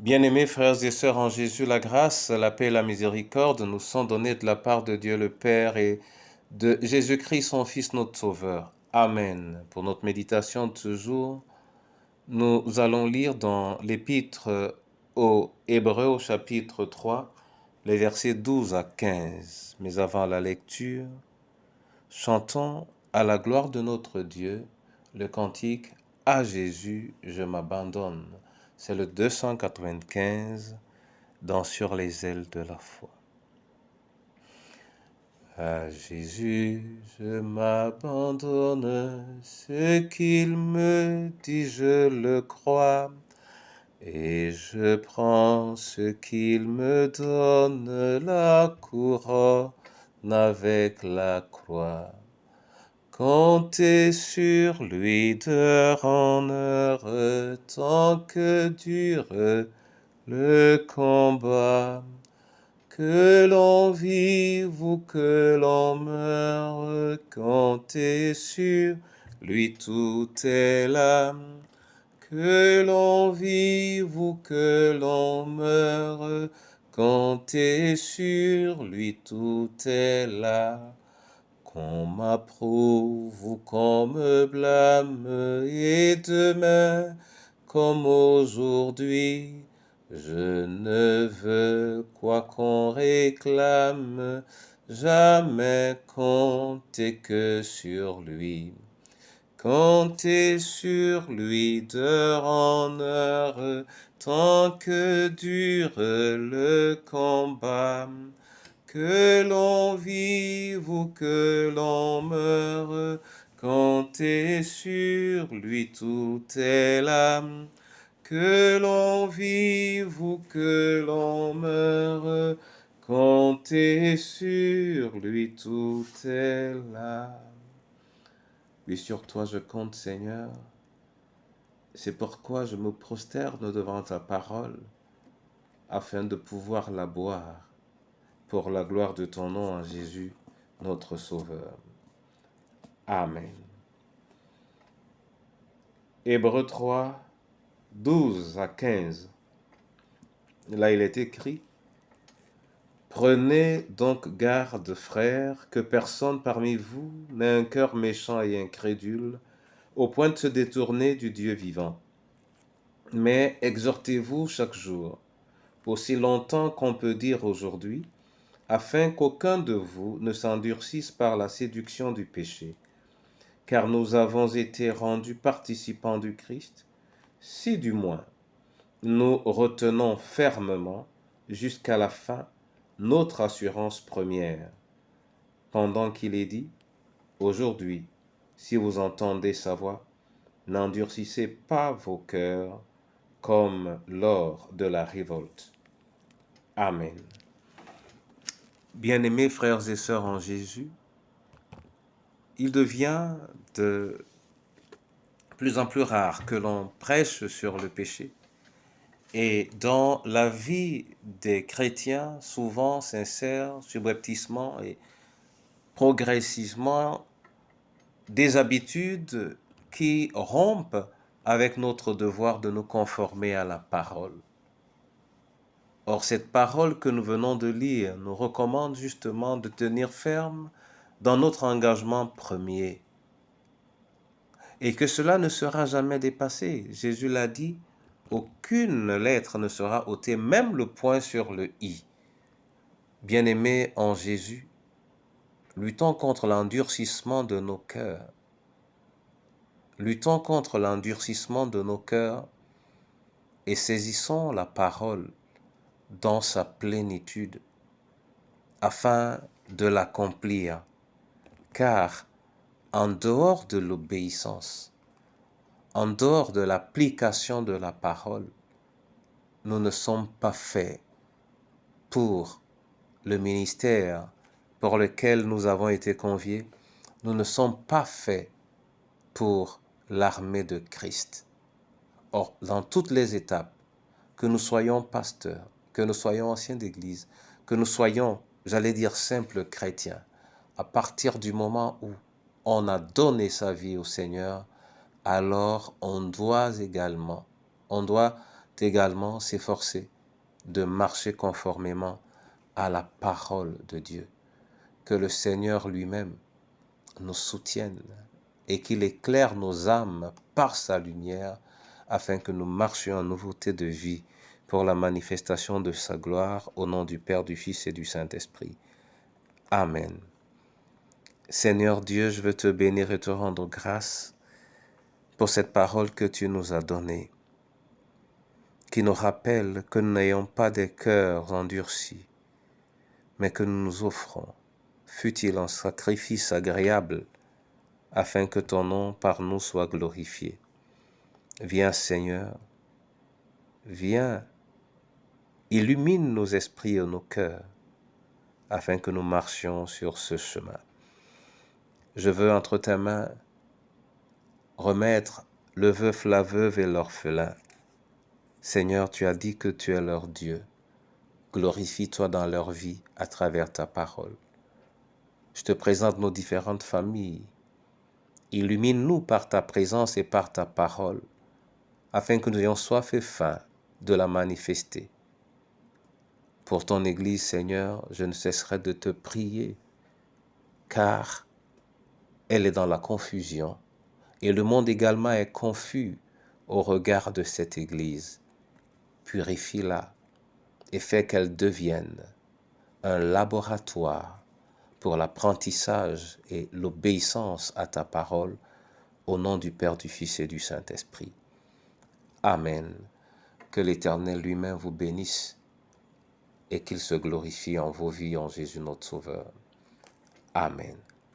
Bien-aimés frères et sœurs en Jésus, la grâce, la paix et la miséricorde nous sont données de la part de Dieu le Père et de Jésus-Christ, son Fils, notre Sauveur. Amen. Pour notre méditation de ce jour, nous allons lire dans l'Épître aux Hébreux, au chapitre 3, les versets 12 à 15. Mais avant la lecture, chantons à la gloire de notre Dieu le cantique « À Jésus, je m'abandonne ». C'est le 295 dans Sur les ailes de la foi. À Jésus, je m'abandonne, ce qu'il me dit, je le crois, et je prends ce qu'il me donne, la couronne avec la croix. Comptez sur lui d'heure en heure, tant que dure le combat. Que l'on vive ou que l'on meure, comptez sur lui, tout est là. Que l'on vive ou que l'on meure, comptez sur lui, tout est là. Qu'on m'approuve ou qu'on me blâme, et demain comme aujourd'hui, je ne veux quoi qu'on réclame, jamais compter que sur lui. Comptez sur lui d'heure en heure, tant que dure le combat. Que l'on vive ou que l'on meure, comptez sur lui, tout est là. Que l'on vive ou que l'on meure, comptez sur lui, tout est là. Oui, sur toi je compte, Seigneur. C'est pourquoi je me prosterne devant ta parole, afin de pouvoir la boire, pour la gloire de ton nom en Jésus, notre Sauveur. Amen. Hébreux 3, 12 à 15. Là, il est écrit: Prenez donc garde, frères, que personne parmi vous n'ait un cœur méchant et incrédule, au point de se détourner du Dieu vivant. Mais exhortez-vous chaque jour, aussi longtemps qu'on peut dire aujourd'hui, afin qu'aucun de vous ne s'endurcisse par la séduction du péché. Car nous avons été rendus participants du Christ, si du moins nous retenons fermement jusqu'à la fin notre assurance première, pendant qu'il est dit: Aujourd'hui, si vous entendez sa voix, n'endurcissez pas vos cœurs comme lors de la révolte. Amen. Bien-aimés frères et sœurs en Jésus, il devient de plus en plus rare que l'on prêche sur le péché. Et dans la vie des chrétiens, souvent sincères, subrepticement et progressivement, des habitudes qui rompent avec notre devoir de nous conformer à la parole. Or, cette parole que nous venons de lire nous recommande justement de tenir ferme dans notre engagement premier, et que cela ne sera jamais dépassé. Jésus l'a dit, aucune lettre ne sera ôtée, même le point sur le i. Bien-aimés en Jésus, luttons contre l'endurcissement de nos cœurs. Luttons contre l'endurcissement de nos cœurs et saisissons la parole dans sa plénitude afin de l'accomplir. Car en dehors de l'obéissance, en dehors de l'application de la parole, nous ne sommes pas faits pour le ministère pour lequel nous avons été conviés. Nous ne sommes pas faits pour l'armée de Christ. Or, dans toutes les étapes, que nous soyons pasteurs, que nous soyons anciens d'église, que nous soyons, j'allais dire, simples chrétiens, à partir du moment où on a donné sa vie au Seigneur, alors on doit également s'efforcer de marcher conformément à la parole de Dieu. Que le Seigneur lui-même nous soutienne et qu'il éclaire nos âmes par sa lumière afin que nous marchions en nouveauté de vie pour la manifestation de sa gloire au nom du Père, du Fils et du Saint-Esprit. Amen. Seigneur Dieu, je veux te bénir et te rendre grâce pour cette parole que tu nous as donnée, qui nous rappelle que nous n'ayons pas des cœurs endurcis, mais que nous nous offrons, fût-il en sacrifice agréable, afin que ton nom par nous soit glorifié. Viens Seigneur, viens, illumine nos esprits et nos cœurs, afin que nous marchions sur ce chemin. Je veux entre tes mains remettre le veuf, la veuve et l'orphelin. Seigneur, tu as dit que tu es leur Dieu. Glorifie-toi dans leur vie à travers ta parole. Je te présente nos différentes familles. Illumine-nous par ta présence et par ta parole, afin que nous ayons soif et faim de la manifester. Pour ton Église, Seigneur, je ne cesserai de te prier, car elle est dans la confusion, et le monde également est confus au regard de cette Église. Purifie-la et fais qu'elle devienne un laboratoire pour l'apprentissage et l'obéissance à ta parole, au nom du Père, du Fils et du Saint-Esprit. Amen. Que l'Éternel lui-même vous bénisse et qu'il se glorifie en vos vies en Jésus notre Sauveur. Amen.